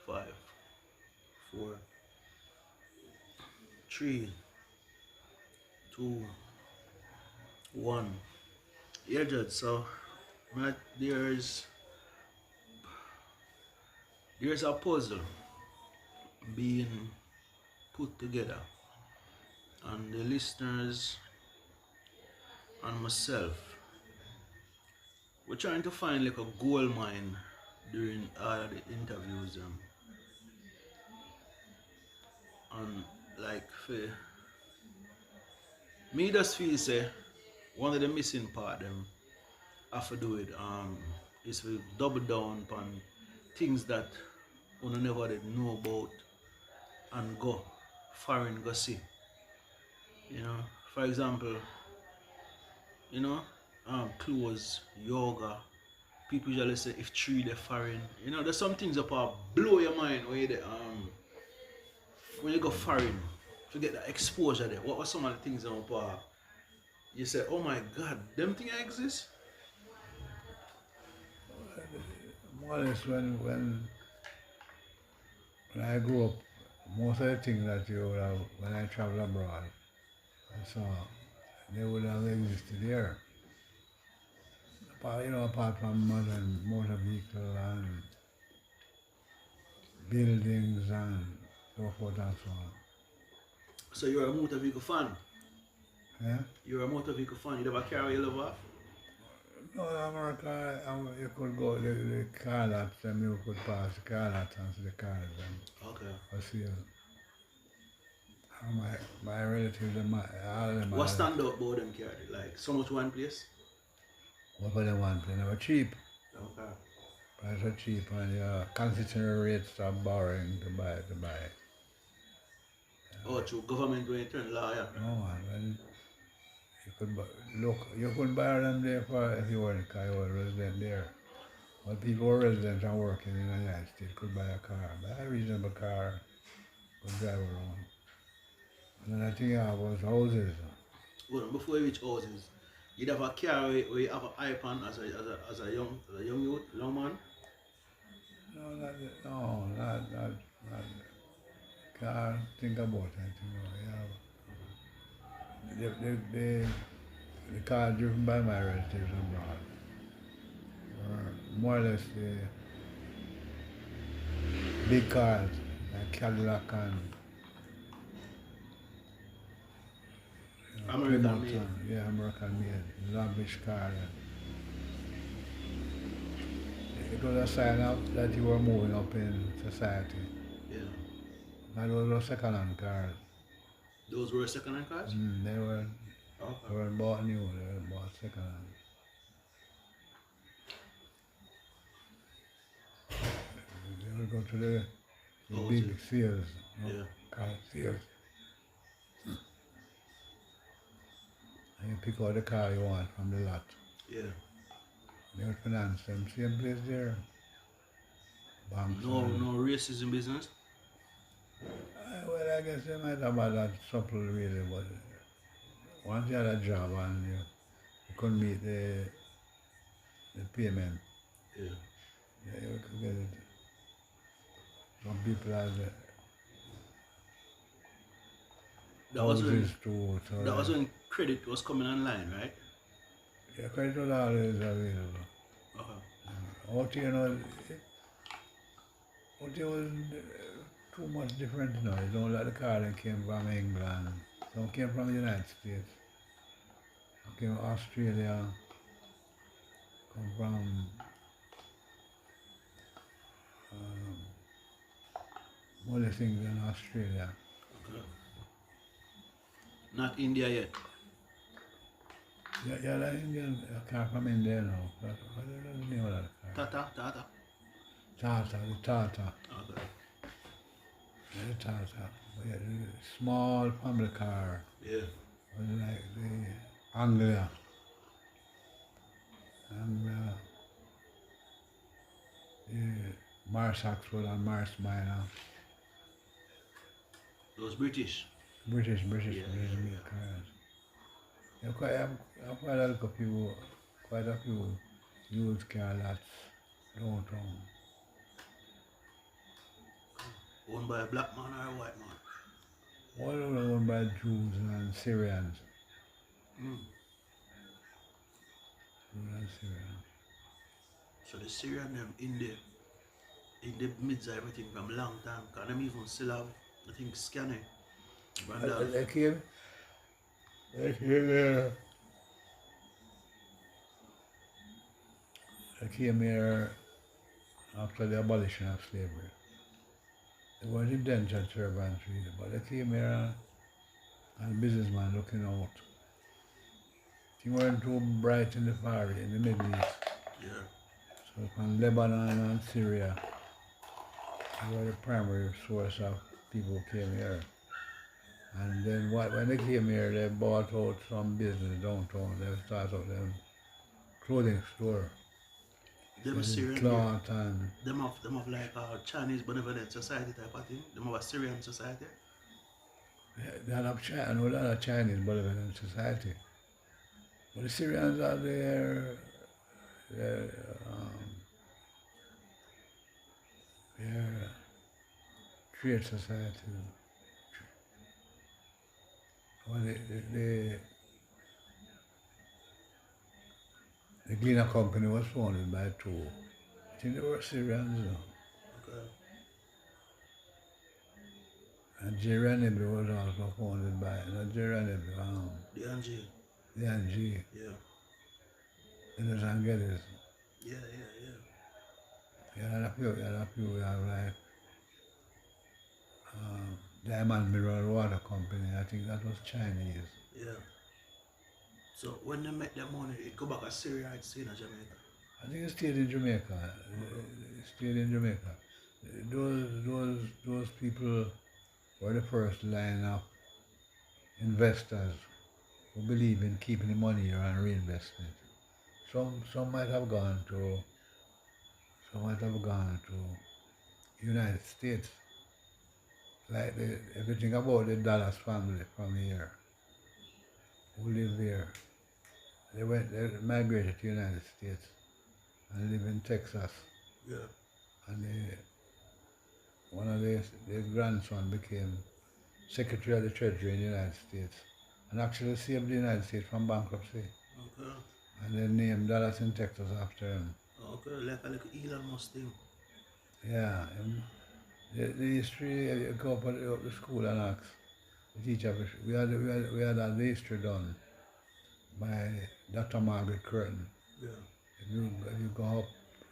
5, 4, 3, 2, 1. Yeah, Judge. So, right, there's a puzzle being put together, and the listeners and myself, we're trying to find like a gold mine during all the interviews, and like for me, just feel say one of the missing part them have to do it is to double down on things that one never did know about and go foreign go see. You know, for example, you know, clothes, yoga. People usually say if tree they foreign. You know, there's some things that blow your mind when you go foreign to get that exposure there. What were some of the things that you say, oh my god, them things exist? More or less when I grew up, most of the things that you would have, when I travel abroad, I saw, they would have existed here. Apart from modern motor vehicle and buildings and so forth and so on. So you're a motor vehicle fan. Yeah? You're a motor vehicle fan. You never carry your love off? No, in America, you could go to the car lots and you could pass the car lots and see the cars and Okay. for sale. My relatives, all of them What are, stand out about them carry? Like so much one place? what for them one thing, they were cheap. Okay. Prices are cheap and concessionary rates are borrowing to buy. Oh, through government when you turn lawyer. No man, you could buy, look, you could buy them there for if you weren't you were a resident there. But people who are residents and working in the United States could buy a car, buy a reasonable car, could drive around. And then I think I was houses. Well, before you reach houses, you'd have a car where you have an iPad as a young youth, young man. Not car. Think about it. The car driven by my relatives abroad were more or less the big cars like Cadillac and American Plymouth made. and American made, lavish car. It was a sign of that you were moving up in society. Yeah. And those were second-hand cars. Those were second-hand cars? They were Okay. they were bought new, they were bought second-hand. They would go to the Oh, big sales, yeah. car sales. And you pick out the car you want from the lot. Yeah. They would finance them. Same place there. Banks. No racism business. Well, I guess they might have had that supple really, but once you had a job and you couldn't meet the payment, Yeah. you could get it. Some people have That was when houses too. So that was when credit was coming online, right? credit was always available. Okay. Out here, out here was too much different, you know. You don't like the car that came from England. Some came from the United States. Some came from Australia. Come from all the things in Australia. Okay. Not India yet. Yeah, that Indian car from India now. What is the name of that car? Tata. The Tata. Okay. Yeah, the Tata. Yeah, the small family car. Yeah. Was like the Anglia. And the Mars Oxford and Mars Minor. Those British. British Yeah. made cars. Yeah, quite a few used car lots downtown. Owned by a black man or a white man? All of them owned by Jews and Syrians. Mm. Jews and Syrians. So the Syrian them in the midst of everything from long time, because them even still have, I think, scanning. Randolph. They came, they came here, they came here after the abolition of slavery. They weren't indentured servants really, but they came here as businessmen looking out. Things weren't too bright in the Far East, in the Middle East. Yeah. So from Lebanon and Syria, they were the primary source of people who came here. And then when they came here, they bought out some business downtown. They started out them clothing store, Them selling Syrian there, cloth and them have like a Chinese benevolent society type of thing. Them have a Syrian society. they had China, no, they had a Chinese benevolent society. But the Syrians are their, um, their trade society. Well, the Gleaner Company was founded by two. I think they were Syrians, you know. Okay. And Jerry Nibble was also founded by, not Jerry Nibble, The Angie. the NG, Yeah. Dennis and Geddes. Yeah, yeah, yeah. You had a few, we have like Diamond Mineral Water Company, I think that was Chinese. Yeah. So when they make their money, it go back to Syria, it's in Jamaica. I think it stayed in Jamaica. It stayed in Jamaica. Those people were the first line of investors who believe in keeping the money here and reinvesting it. Some might have gone to United States. Like if you think about the Dallas family from here, who live there, they migrated to United States and live in Texas. Yeah. And one of their grandson became Secretary of the Treasury in the United States and actually saved the United States from bankruptcy. Okay. And they named Dallas in Texas after him. Okay, like a little Elon Musk thing. Yeah. The history, you go up at the school and ask the teacher, we had the history done by Dr. Margaret Curtin. Yeah. If you go up,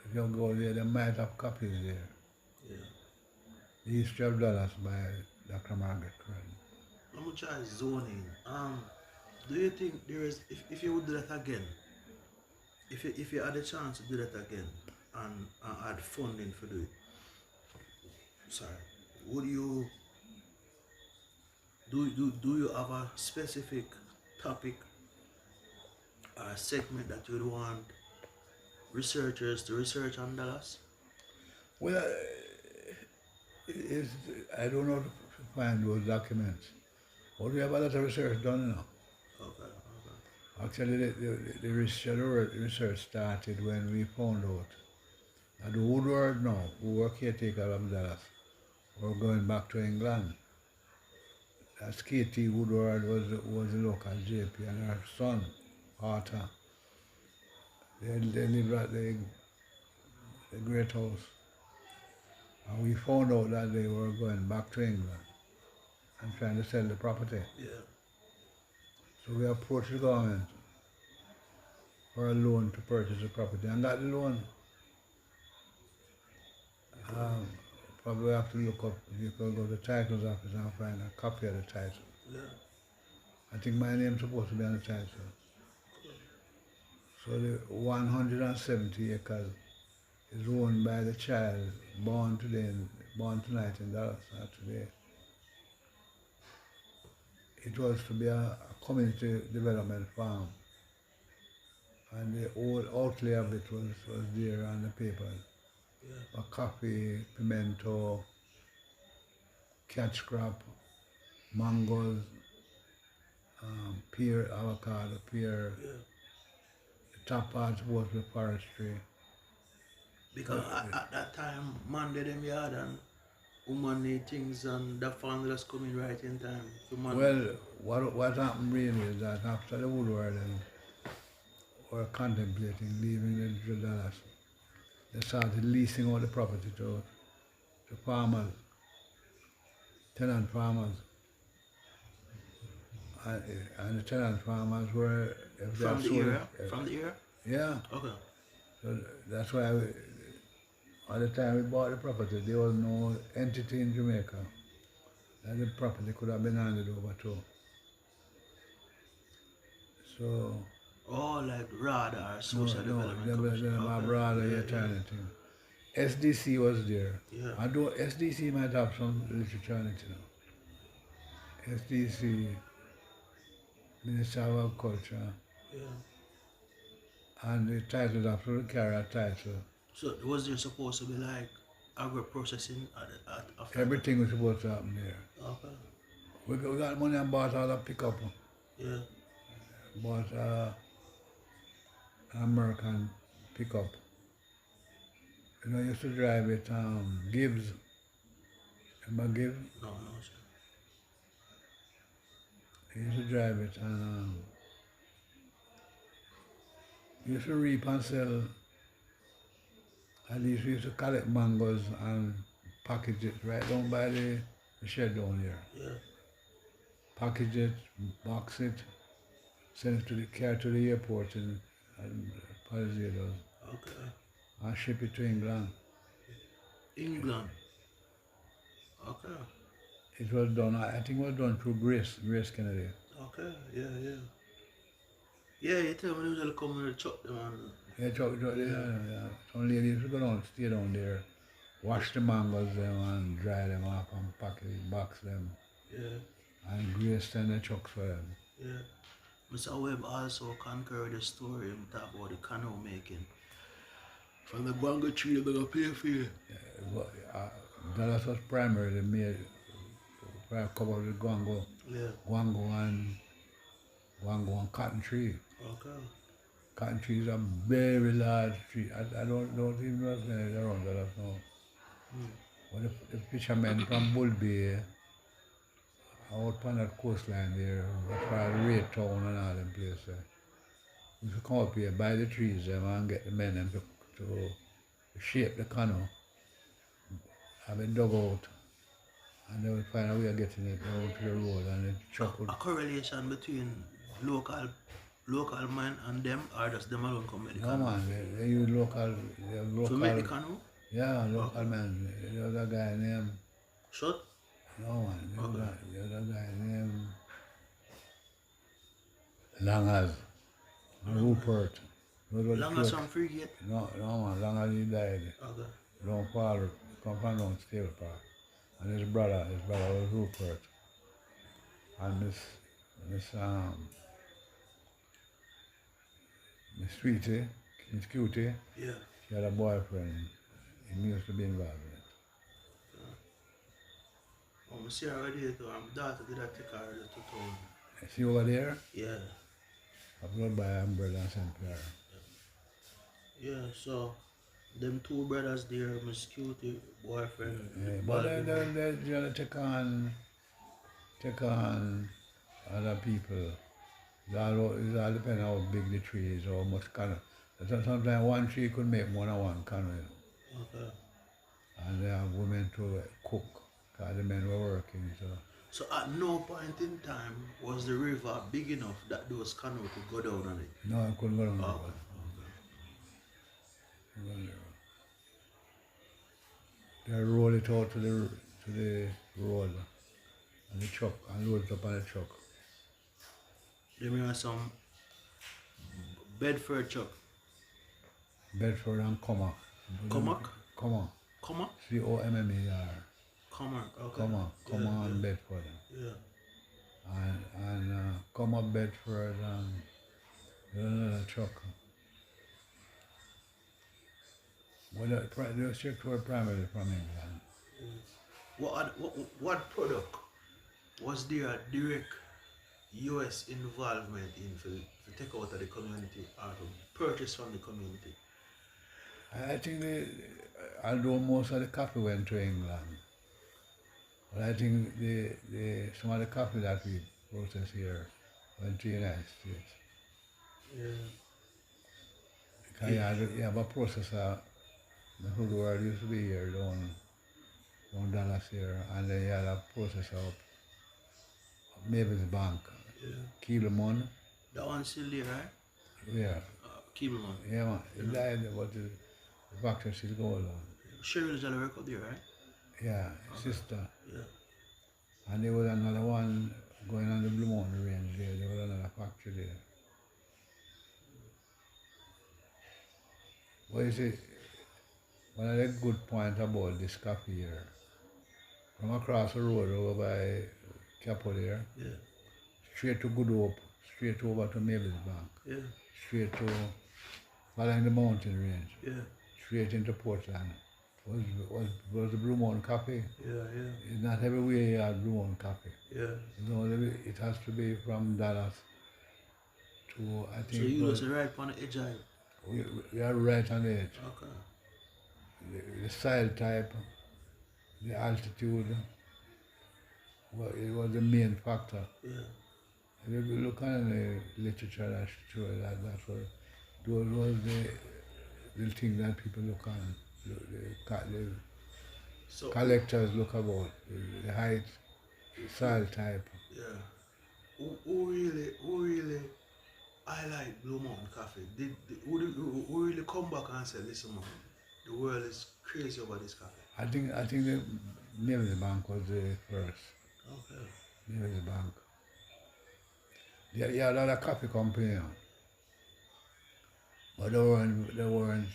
if you go there, they might have copies there. Yeah. The history of Dallas by Dr. Margaret Curtin. I'm gonna try zoning. Do you think there is, if you would do that again, if you had a chance to do that again and add funding for do it, sorry, would you do you have a specific topic or a segment that you would want researchers to research on Dallas? Well, I don't know to find those documents. But we have a lot of research done now. Okay, okay. Actually, the research started when we found out that the Woodward now, who were caretaker of Dallas, were going back to England. That's Katie Woodward was the local JP, and her son, Arthur, they lived at the Great House. And we found out that they were going back to England and trying to sell the property. Yeah. So we approached the government for a loan to purchase the property, and got the loan. Probably have to look up, you can go to the titles office and find a copy of the title. Yeah. I think my name's supposed to be on the title. So the 170 acres is owned by the child born tonight in Dallas, not today. It was to be a community development farm. And the whole outlay of it was there on the paper. Yeah. Coffee, pimento, catch crop, mangoes, pear, avocado, pear. Yeah. The top part was the forestry. Because at that time, man did them yard and woman need things and that family that's coming right in time. The man, Well, what happened really is that after the Woodward and were contemplating leaving the Dallas, they started leasing out the property to farmers, tenant farmers. And, and the tenant farmers were, if they have from the sold it, area, from the area. yeah. Okay. So that's why at the time we bought the property, there was no entity in Jamaica that the property could have been handed over to. So, Oh, like RADA or no, Social no, Development Commission. then my Okay. brother, Yeah, you yeah, turn it in. SDC was there. yeah, Although SDC might have some literature on it, you know. SDC, Minister of Agriculture, yeah. and the title have to carry a title. So was there supposed to be like agro processing at after Everything was supposed to happen there. that? Okay. We got money and bought all the pickup. Yeah. Bought an American pickup. You know, I used to drive it, Gibbs. Remember Gibbs? No, no, sir. I used to drive it and used to reap and sell. At least we used to collect mangoes and package it right down by the shed down here. Yeah. Package it, box it, send it to the car to the airport in Palisados, Okay. and ship it to England. England. Okay. It was done, I think it was done through Grace Kennedy. Okay. Yeah, yeah. Yeah, you tell me they usually come and chop them and Yeah, yeah. Some ladies used to go down, stay down there, wash the mangoes them and dry them up and package, box them, yeah, and Grace send the trucks for them. yeah. Mr. Webb also concurred the story and talk about the canoe making. From the bango tree they're gonna pay for you. But, Dallas was primarily made, covered with Yeah. guango and cotton tree. Okay. Cotton tree is a very large tree. I don't even know if it's around Dallas now. But the fishermen from Bull Bay, out on that coastline there, as far as Ray Town and all them places, we should come up here, buy the trees them and get the men them to shape the canoe, have it dug out, and they would find a way of getting it out to the road and the truck would. A correlation between local man and them or just them alone come make the No canoe? man, they use local, To make the canoe? yeah, local man. There was a guy named, Shut? no man, Okay. there was a guy named Langers, Rupert. Those were the Long as close. some frigate? No man, Langers he died. Okay. Don't fall, come from down Steel Park. And his brother was Rupert. And Miss Sweetie, Miss Cutie, Yeah. she had a boyfriend. He used to be involved in it. I see her already too. I'm daughter did I take her to town. See over there? Yeah. I brought by Umbrella and St. Clair. Yeah, so them two brothers there, Miss Cutie, boyfriend. Yeah, but they usually take on other people. It all depends how big the tree is, how much canoe. Sometimes one tree could make more than one canoe, you know. Okay. And they have women to cook, because the men were working. So at no point in time was the river big enough that those canoes could go down on it. No, I couldn't go down there. Okay. They roll it out to the road and the truck and load it up on the truck. Then we have some Bedford truck. Bedford and Comac. Comac? Comac. Comac? Commer. Comac, okay. Comac. Yeah, Comac and Bedford. yeah. And Comac, Bedford and there's another truck. Well, the ships were primarily from England. What product was there a direct US involvement in to take out of the community or to purchase from the community? I think although most of the coffee went to England, But I think some of the coffee that we process here went to the United States. Yeah. Because It, you have a processor, the whole world used to be here down Dallas here, and then you had a processor up Mavis Bank, yeah. Kielmon, That one's still there, right? yeah, Kibleman. yeah man, he Yeah. died, but the factory still goes on. Cheryl is a record there, right? Yeah, Okay. sister. Yeah. And there was another one going on the Blue Mountain Range there was another factory there. But you see, one of the good points about this coffee here, from across the road over by Capo there, Yeah. straight to Good Hope, straight over to Mavis Bank, Yeah. straight to following the mountain range, Yeah. straight into Portland. Was the Blue Mountain Coffee. Yeah. Yeah. It's not everywhere you have Blue Mountain Coffee. Yeah. It has to be from Dallas to, I So think, you was right on the edge of it. we are right on the edge. Okay. The soil type, the altitude, it was the main factor. Yeah. If you look on the literature, that's true. That's what those was the thing that people look on. The So collectors look about the height, soil type. yeah. Who really highlight Blue Mountain Coffee? Who really come back and say, listen man, the world is crazy over this coffee? I think the Mavis Bank was the first. Okay. Mavis Bank. Yeah, a lot of coffee company, but they weren't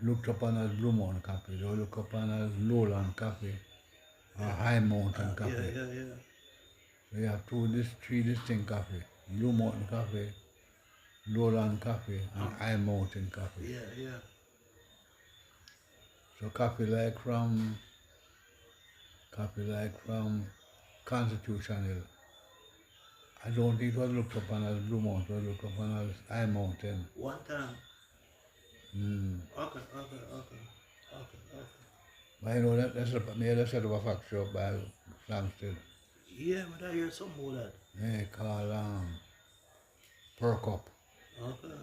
looked upon as Blue Mountain Coffee. They were looked upon as Lowland Coffee or High Mountain Yeah, Coffee. yeah. So you have three distinct coffee: Blue Mountain Coffee, Lowland Coffee, and High Mountain Coffee. Yeah, yeah. So coffee like from Constitution Hill. I don't think it was looked upon as Blue Mountain, it was looked upon as High Mountain. One time. Mm. Okay. But you know that's set of a factory up by Flamstead. Yeah, but I hear something about that. They call Perk Up. Okay.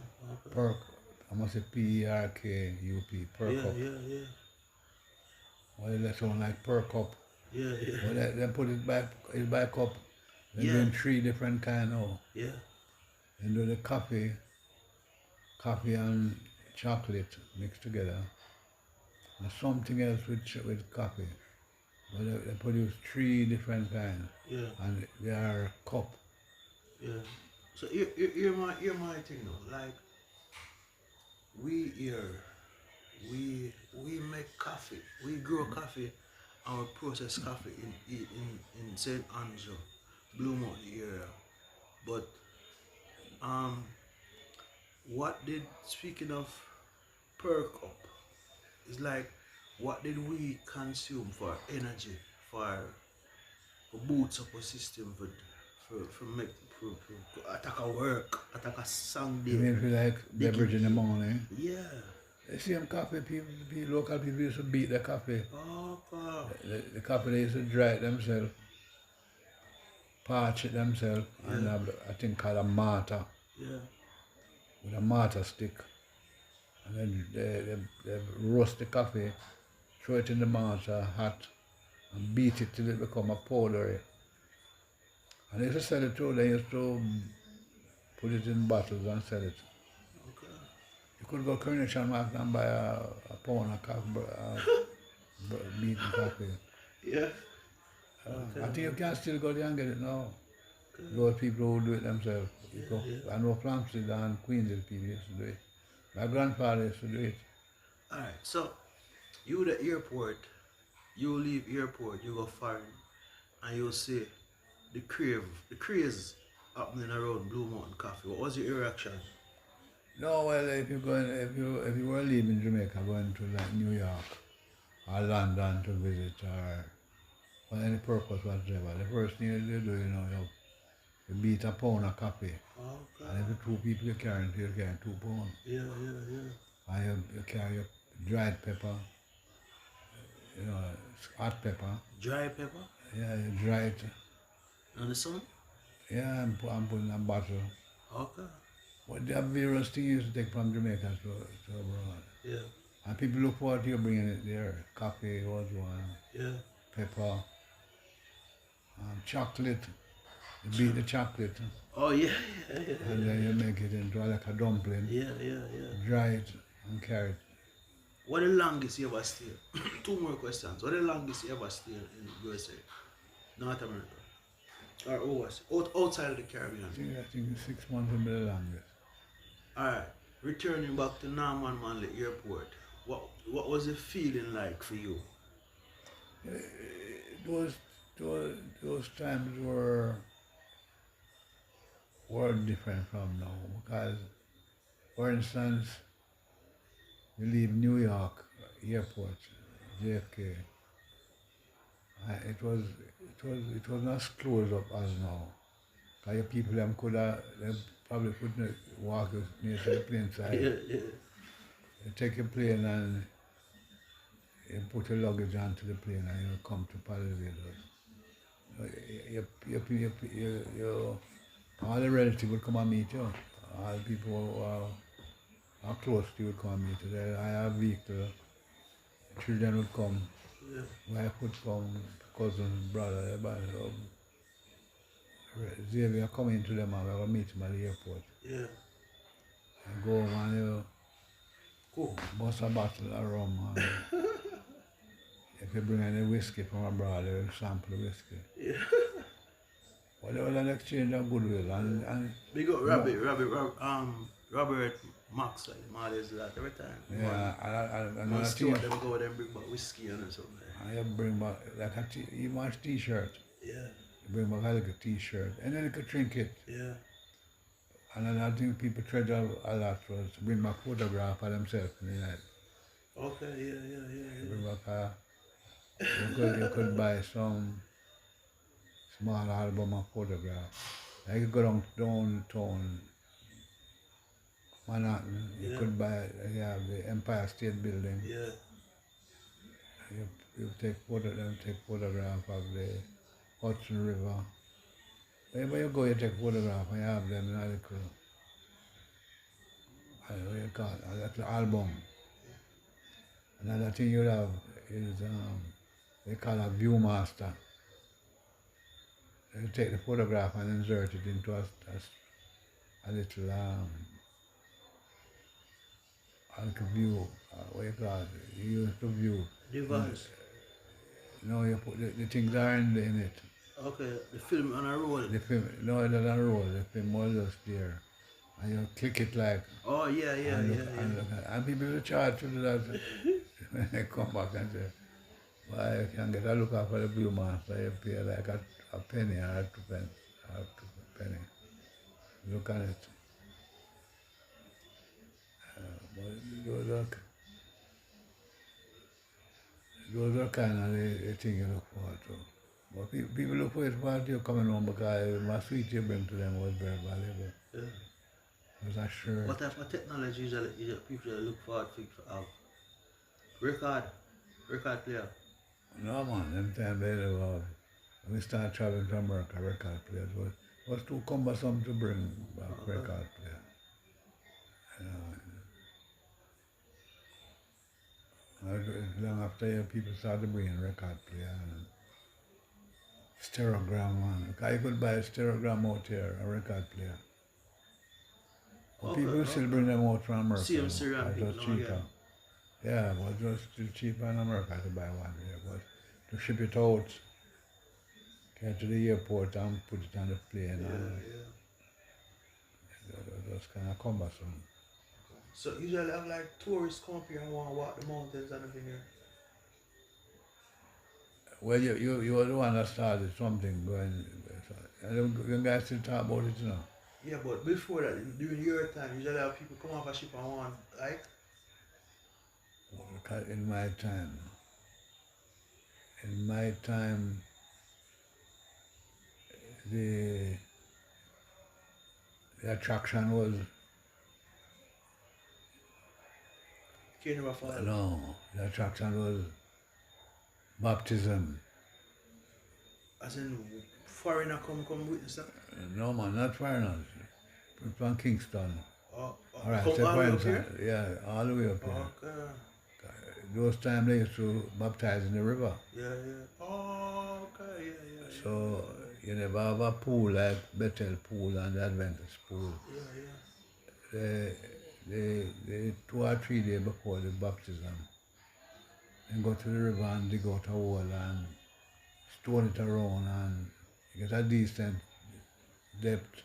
Perk. I must say Perkup. Perk Yeah, Up. yeah. Well, that sound like Perk Up. Yeah. Well, they put it back up. They're Yeah. doing three different kind now. Yeah. They do the coffee and chocolate mixed together. And something else with coffee. But they produce three different kinds. Yeah. And they are cup. Yeah. So hear my thing now. Like we here, we make coffee. We grow coffee and we process coffee in St. Andrew, Blue Mountain area. But what did speaking of perk up, it's like what did we consume for energy, for boots up a system for make for attack a work, attack a song day. You mean if you like beverage in the morning? Yeah. The same coffee, local people used to beat the coffee. Okay. The coffee they used to dry it themselves, parch it themselves, and Yeah. have a thing called a mortar, Yeah. with a mortar stick. And then they roast the coffee, throw it in the mortar hot, and beat it till it become a powder. And they used to sell it too. They used to put it in bottles and sell it. Okay. You could go Coronation Market and buy a pound of beaten coffee. Yeah. I think you can still go there and get it now. Those people who do it themselves. I know Flamstead and Queensville people used to do it. My grandfather used to do it. Alright, so you the airport, you leave airport, you go foreign, and you see the craze happening around Blue Mountain Coffee. What was your reaction? No, well, if you were leaving Jamaica, going to like New York or London to visit or for any purpose whatsoever, the first thing you do, you beat a pound of coffee. Okay. And if it's two people you're carrying 2 pounds. Yeah. And you carry your dried pepper, hot pepper. Dry pepper? Yeah, you dry it. And the sun? Yeah, and put in a bottle. Okay. But they have various things you used to take from Jamaica to abroad. Yeah. And people look forward to you bringing it there. Coffee was one, Yeah. pepper, chocolate. You beat the chocolate Oh yeah, yeah, yeah, and yeah, then you yeah. make it into like a dumpling, Yeah, yeah, yeah. dry it and carry it. What the longest you ever stayed? Two more questions. What the longest you ever stayed in USA? North America? Or overseas? Outside of the Caribbean? I think 6 months will be the longest. Alright. Returning back to Norman Manley Airport. What was the feeling like for you? Those, those times were different from now because, for instance, you leave New York airport, JFK. It was not as closed up as now. Cause your people them they probably couldn't walk near to the plane side. Yeah, yeah. You take your plane and you put your luggage onto the plane and you come to Barbados. All the relatives would come and meet you. All the people who are close to you would come and meet you. I have vehicle, children would come, Yeah. wife would come, cousins, brother, everybody. Xavier come into them and we will meet him at the airport. Yeah. And go home and you Cool. bust a bottle of rum. And if you bring any whiskey from abroad, they will sample the whiskey. Yeah. But there was an exchange of goodwill and Big up Robert Maxwell, always do that every time. yeah, and Man another store thing, them go there and bring back whiskey and something. and you bring back like even a t-shirt. Yeah. You bring back a little t-shirt and then you could trinket. Yeah. And another thing people treasure a lot was bring back photograph of themselves in the night. Okay, yeah. Bring back you could buy some small album of photographs. Like you go downtown Manhattan, you Yeah. could buy the Empire State Building. Yeah. You take photograph of the Hudson River. Wherever you go, you take photograph and you have them in a little, what you call it, a little album. Another thing you have is they call a viewmaster. You take the photograph and insert it into a little view, what you call it, you use to view. Device. No, you put the things are in it. Okay, the film on a roll. The film, no, it doesn't roll, the film was just there. And you click it like, Oh yeah. and people will charge to do that when they come back and say, well, you can get a look at for the viewmaster, you pay like a penny or 2 pence, or 2 penny. Look at it. But those are kind of the thing you look forward to. But people look forward to you coming home because my sweet you bring to them was very valuable. Yeah. It was a shirt. What type of technology usually people look forward to have? Record player. No man, them time they never, when we start traveling to America, record players was too cumbersome to bring back record player. Long after people started bringing record player and stereogram one. Because you could buy a stereogram out here, a record player. But people still bring them out from America. See them Syrian It was people now cheaper. again. Yeah, but it was still cheaper in America to buy one here. But to ship it out, get to the airport and put it on the plane, it was kind of cumbersome. So usually have like tourists come up here and want to walk the mountains and everything here. Well, you were the one that started something going. And you guys still talk about it now. Yeah, but before that, during your time, usually have people come off a ship and want like. Because in my time, the attraction was Can't never fall. no, the attraction was Baptism. As in, foreigner come witness that? No man, not foreigners. From Kingston. Alright, Come say all for the way up instance, here? yeah, all the way up here. Okay. Those times they used to baptize in the river. Yeah, yeah. Oh, okay, yeah, yeah, yeah, So you never have a pool like Bethel pool and the Adventist pool. yeah, yeah. The 2 or 3 days before the baptism, then go to the river and dig out a hole and stone it around and you get a decent depth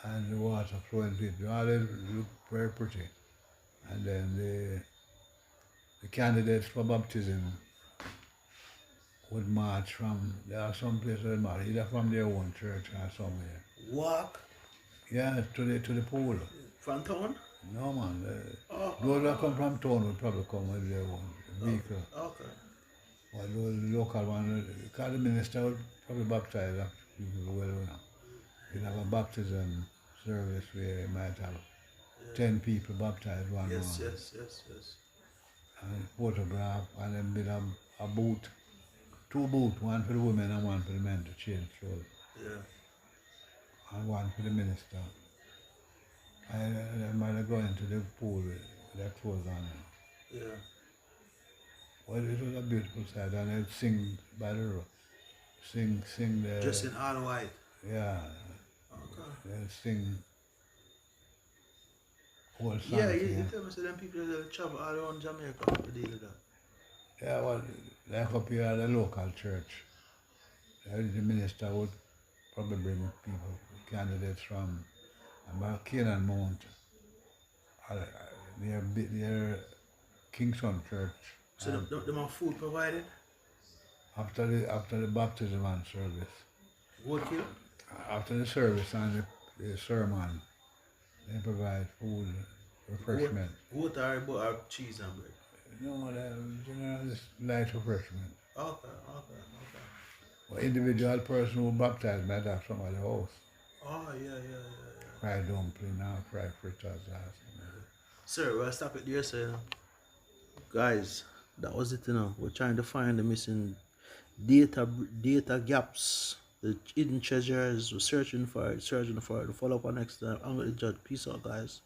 and the water flowing to it. All it look very pretty. And then the candidates for baptism would march from, there are some places that march, either from their own church or somewhere. Walk Yeah, to the pool. from town? No man, Oh, those that come from town would probably come with their own vehicle. okay. But those local ones, because the minister would probably baptize people well enough. You'd have a baptism service where you might have 10 people baptized one Yes, morning. yes. And photograph and then with a booth, 2 booths, one for the women and one for the men to change clothes, Yeah. and one for the minister. And then might go into the pool with their clothes on. Yeah. Well, it was a beautiful sight, and they'd sing by the river. Sing Just the, in all white. yeah, Okay. they'd sing whole songs. Yeah, you Yeah, tell me, so them people that travel all around Jamaica to deal with that. yeah, well, like up here at the local church, the minister would probably bring people, candidates from about Canaan Mount, uh, near Kingston Church. So them have food provided? After the baptism and service, What kill? after the service and the sermon, they provide food, refreshment. What or cheese and bread? No, generally just light refreshment. Okay. But individual person who baptized might have some at the house. Oh, yeah. Fried dumpling or fried fritters or something. Sir, we'll stop it there, sir. Guys, that was it, We're trying to find the missing data gaps, the hidden treasures. We're searching for it. Follow up on next time. I'm going to judge. Peace out, guys.